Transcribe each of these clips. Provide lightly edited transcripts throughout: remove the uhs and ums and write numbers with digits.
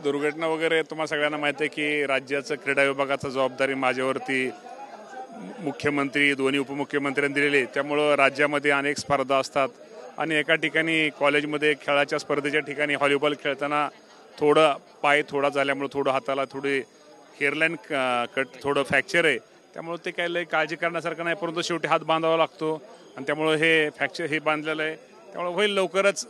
दुर्घटना वगैरे तुम्हाला सगळ्यांना माहिती आहे की राज्याचं क्रीडा विभागाची जबाबदारी माझ्यावरती मुख्यमंत्री दोन्ही उपमुख्यमंत्र्यांनी दिलेली, त्यामुळं राज्यामध्ये अनेक स्पर्धा असतात आणि एका ठिकाणी कॉलेजमध्ये खेळाच्या स्पर्धेच्या ठिकाणी व्हॉलीबॉल खेळताना थोडं पाय थोडा झाल्यामुळं थोडं हाताला थोडी हेअरलाईन कट थोडं फ्रॅक्चर आहे, त्यामुळे ते काही लई काळजी करण्यासारखं नाही, परंतु शेवटी हात बांधावा लागतो आणि त्यामुळं हे फ्रॅक्चर हे बांधलेलं आहे, त्यामुळे होईल लवकरच.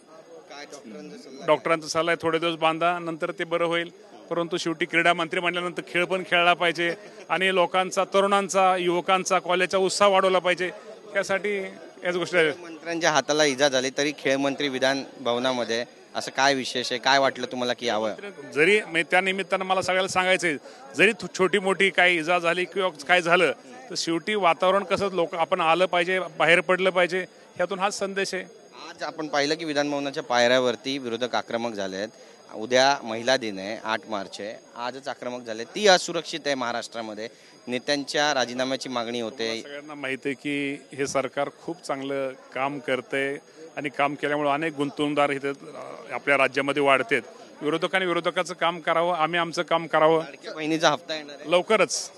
डॉक्टरांचा सल्ला आहे थोडे दिवस बांधा नंतर ते बरं होईल, परंतु शेवटी क्रीडा मंत्री म्हणल्यानंतर खेळ पण खेळला पाहिजे आणि लोकांचा तरुणांचा युवकांचा कॉलेजचा उत्साह वाढवला पाहिजे, त्यासाठी याच गोष्टी आहे. मंत्र्यांच्या हाताला इजा झाली तरी खेळ मंत्री विधान भवनामध्ये, असं काय विशेष आहे, काय वाटलं तुम्हाला की यावं? जरी त्या निमित्तानं मला सगळ्याला सांगायचं आहे, जरी छोटी मोठी काही इजा झाली किंवा काय झालं तर शेवटी वातावरण कसं लोक आपण आलं पाहिजे, बाहेर पडलं पाहिजे, ह्यातून हाच संदेश आहे. आज आपण पाहिलं की विधान भवनाच्या पायऱ्यावरती विरोधक आक्रमक झाले आहेत. उद्या महिला दिन आहे, 8 मार्च आहे, आजच आक्रमक झाले. ती असुरक्षित आहे महाराष्ट्रामध्ये, नेत्यांच्या राजीनाम्याची मागणी होते. सगळ्यांना माहिती आहे की हे सरकार खूप चांगलं काम करतंय आणि काम केल्यामुळे अनेक गुंतवणूकदार इथे आपल्या राज्यामध्ये वाढतात. विरोधकांनी विरोधकाचं काम करावं, आम्ही आमचं काम करावं. बहिणीचा हप्ता येणार आहे लवकरच.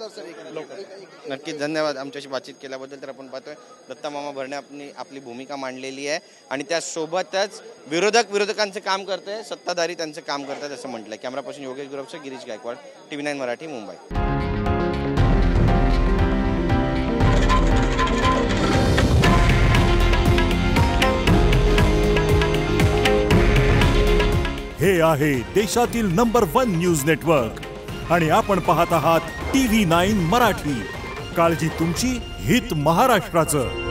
नक्कीच धन्यवाद आमच्याशी बातचीत केल्याबद्दल. तर आपण पाहतोय दत्ता मामा भरणे आपली भूमिका मांडलेली आहे आणि त्यासोबतच विरोधकांचं काम करतंय, सत्ताधारी त्यांचं काम करतात असं म्हटलंय. कॅमेरापासून योगेश गुरवसह गिरीश गायकवाड, TV9 मराठी, मुंबई. हे आहे देशातील नंबर 1 न्यूज नेटवर्क आणि आपण पाहत आहात TV9 मराठी. काळजी तुमची, हित महाराष्ट्राचं.